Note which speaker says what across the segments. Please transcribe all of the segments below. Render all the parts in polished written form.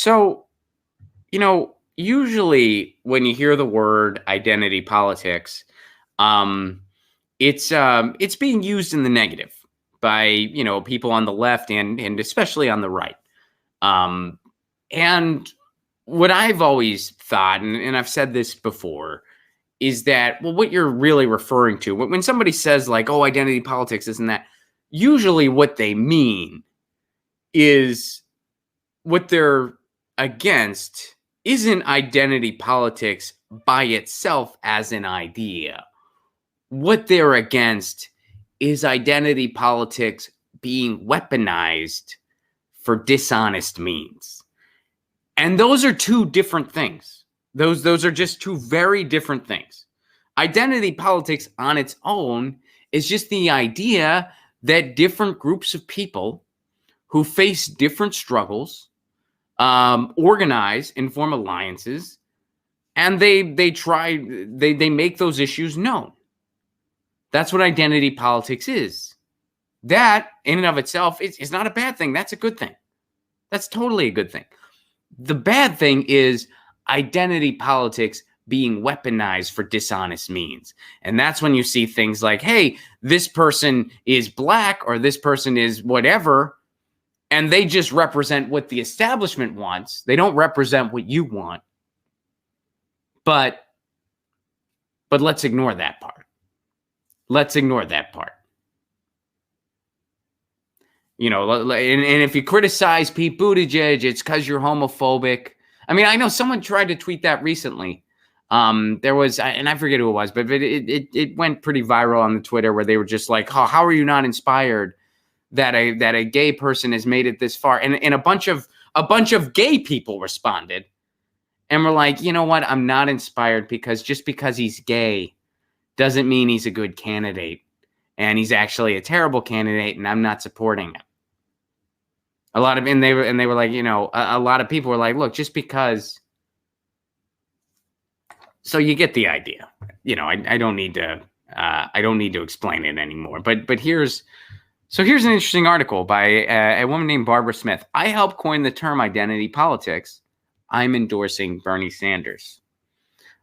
Speaker 1: So, usually when you hear the word identity politics, um, it's being used in the negative by people on the left and especially on the right. Um, and what I've always thought, and I've said this before, is that what you're really referring to when somebody says like, "Oh, identity politics isn't that," usually what they mean is what they're against isn't identity politics by itself as an idea. What they're against is identity politics being weaponized for dishonest means. And those are two different things. Those are just two very different things. Identity politics on its own is just the idea that different groups of people who face different struggles organize and form alliances, and they make those issues known. That's what identity politics is. That in and of itself is not a bad thing. That's a good thing. That's totally a good thing. The bad thing is identity politics being weaponized for dishonest means. And that's when you see things like, hey, this person is black or this person is whatever, and they just represent what the establishment wants. They don't represent what you want. But let's ignore that part. Let's ignore that part. And if you criticize Pete Buttigieg, it's because you're homophobic. I mean, I know someone tried to tweet that recently. There was, and I forget who it was, but it went pretty viral on the Twitter where they were just like, how are you not inspired that a gay person has made it this far? And a bunch of gay people responded and were like, you know what? I'm not inspired because just because he's gay doesn't mean he's a good candidate. And he's actually a terrible candidate, and I'm not supporting him. They were like, a lot of people were like, look, just because. So you get the idea. I don't need to explain it anymore. But here's an interesting article by a woman named Barbara Smith. I helped coin the term identity politics. I'm endorsing Bernie Sanders.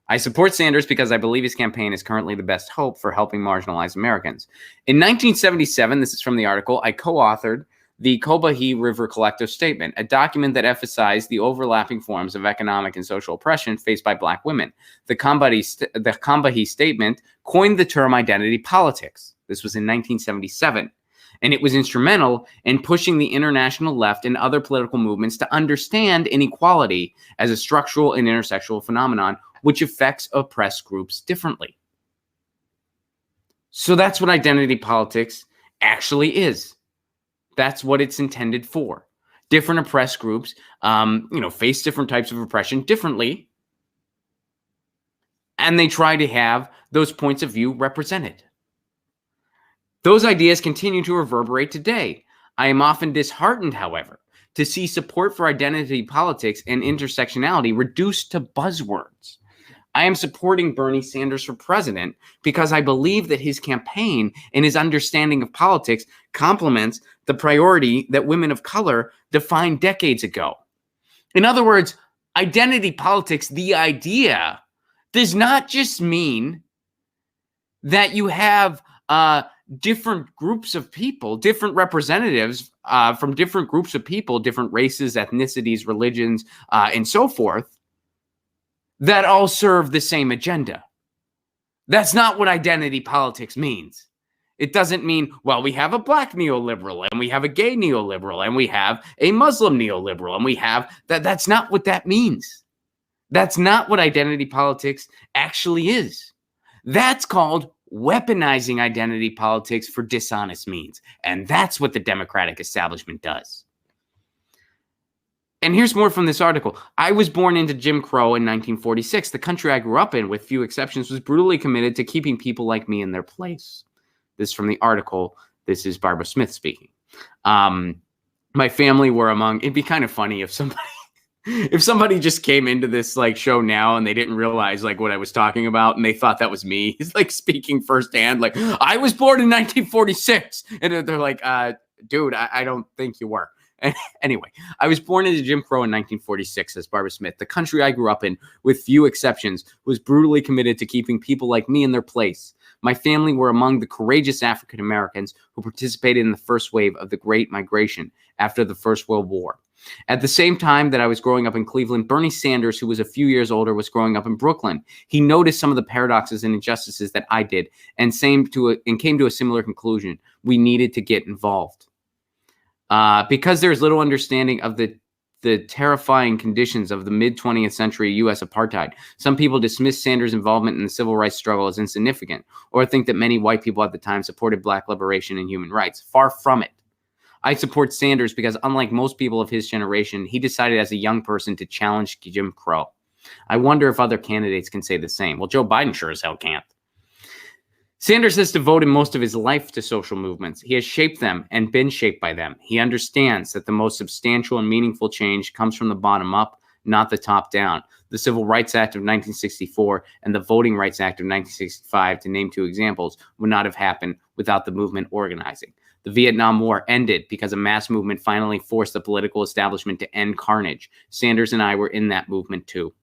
Speaker 1: I support Sanders because I believe his campaign is currently the best hope for helping marginalized Americans. In 1977, this is from the article, I co-authored the Combahee River Collective Statement, a document that emphasized the overlapping forms of economic and social oppression faced by Black women. The Combahee Statement coined the term identity politics. This was in 1977. And it was instrumental in pushing the international left and other political movements to understand inequality as a structural and intersectional phenomenon which affects oppressed groups differently. So that's what identity politics actually is. That's what it's intended for. Different oppressed groups, face different types of oppression differently, and they try to have those points of view represented. Those ideas continue to reverberate today. I am often disheartened, however, to see support for identity politics and intersectionality reduced to buzzwords. I am supporting Bernie Sanders for president because I believe that his campaign and his understanding of politics complements the priority that women of color defined decades ago. In other words, identity politics, the idea, does not just mean that you have different groups of people, different representatives from different groups of people, different races, ethnicities, religions, and so forth, that all serve the same agenda. That's not what identity politics means. It doesn't mean, well, we have a black neoliberal and we have a gay neoliberal and we have a Muslim neoliberal and we have that. That's not what that means. That's not what identity politics actually is. That's called weaponizing identity politics for dishonest means. And that's what the Democratic establishment does. And here's more from this article. I was born into Jim Crow in 1946. The country I grew up in, with few exceptions, was brutally committed to keeping people like me in their place. This is from the article. This is Barbara Smith speaking. My family were among, it'd be kind of funny if somebody just came into this show now and they didn't realize what I was talking about and they thought that was me. It's speaking firsthand, I was born in 1946. And they're like, dude, I don't think you were. Anyway, I was born into Jim Crow in 1946, says Barbara Smith. The country I grew up in, with few exceptions, was brutally committed to keeping people like me in their place. My family were among the courageous African Americans who participated in the first wave of the Great Migration after the First World War. At the same time that I was growing up in Cleveland, Bernie Sanders, who was a few years older, was growing up in Brooklyn. He noticed some of the paradoxes and injustices that I did and came to a similar conclusion. We needed to get involved. Because there's little understanding of the terrifying conditions of the mid-20th century U.S. apartheid, some people dismiss Sanders' involvement in the civil rights struggle as insignificant, or think that many white people at the time supported black liberation and human rights. Far from it. I support Sanders because, unlike most people of his generation, he decided as a young person to challenge Jim Crow. I wonder if other candidates can say the same. Well, Joe Biden sure as hell can't. Sanders has devoted most of his life to social movements. He has shaped them and been shaped by them. He understands that the most substantial and meaningful change comes from the bottom up, not the top down. The Civil Rights Act of 1964 and the Voting Rights Act of 1965, to name two examples, would not have happened without the movement organizing. The Vietnam War ended because a mass movement finally forced the political establishment to end carnage. Sanders and I were in that movement too.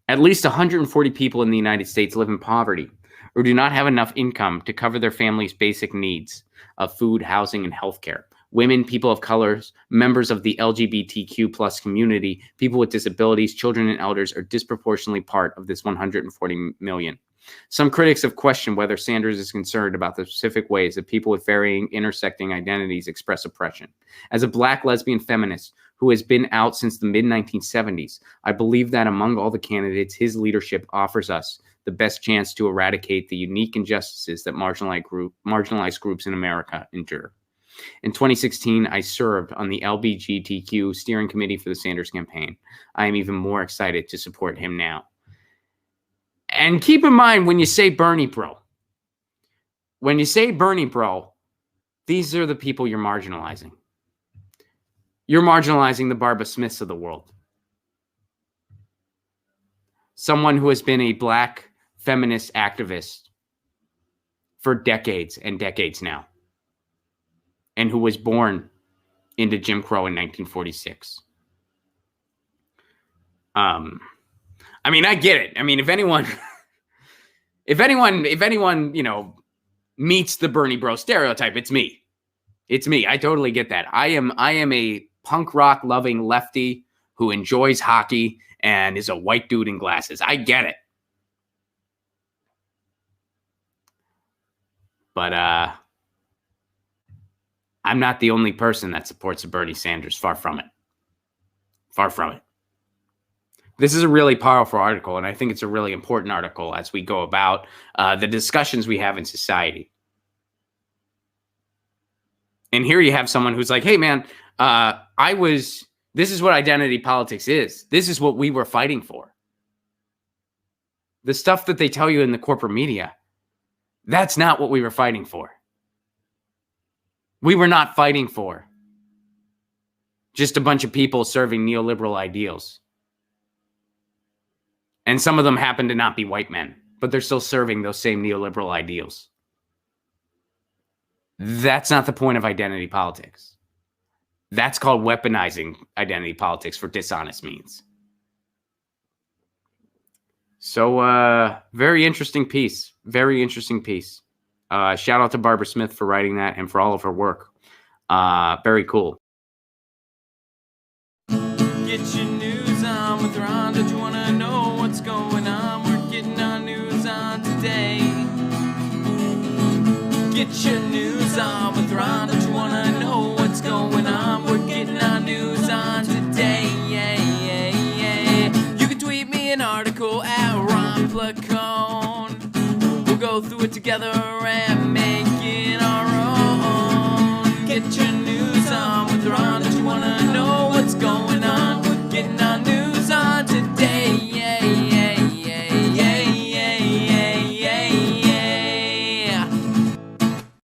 Speaker 1: At least 140 people in the United States live in poverty or do not have enough income to cover their family's basic needs of food, housing, and healthcare. Women, people of colors, members of the LGBTQ plus community, people with disabilities, children, and elders are disproportionately part of this 140 million. Some critics have questioned whether Sanders is concerned about the specific ways that people with varying intersecting identities express oppression. As a black lesbian feminist who has been out since the mid-1970s, I believe that among all the candidates, his leadership offers us the best chance to eradicate the unique injustices that marginalized groups in America endure. In 2016, I served on the LGBTQ steering committee for the Sanders campaign. I am even more excited to support him now. And keep in mind when you say Bernie bro, these are the people you're marginalizing. You're marginalizing the Barbara Smiths of the world. Someone who has been a black feminist activist for decades and decades now, and who was born into Jim Crow in 1946. I mean, I get it. I mean, if anyone, meets the Bernie bro stereotype, it's me. It's me. I totally get that. I am a punk rock loving lefty who enjoys hockey and is a white dude in glasses. I get it. But I'm not the only person that supports Bernie Sanders. Far from it. Far from it. This is a really powerful article, and I think it's a really important article as we go about the discussions we have in society. And here you have someone who's like, hey, man, this is what identity politics is. This is what we were fighting for. The stuff that they tell you in the corporate media, that's not what we were fighting for. We were not fighting for just a bunch of people serving neoliberal ideals. And some of them happen to not be white men, but they're still serving those same neoliberal ideals. That's not the point of identity politics. That's called weaponizing identity politics for dishonest means. So, very interesting piece. Very interesting piece. Shout out to Barbara Smith for writing that and for all of her work. Very cool.
Speaker 2: Get your news on with Ron. Don't you want to know what's going on? We're getting our news on today. Get your news on with Ron. Don't you want to know what's going on? We're getting our news on today. You can tweet me an article at Ron Placone. We'll go through it together and make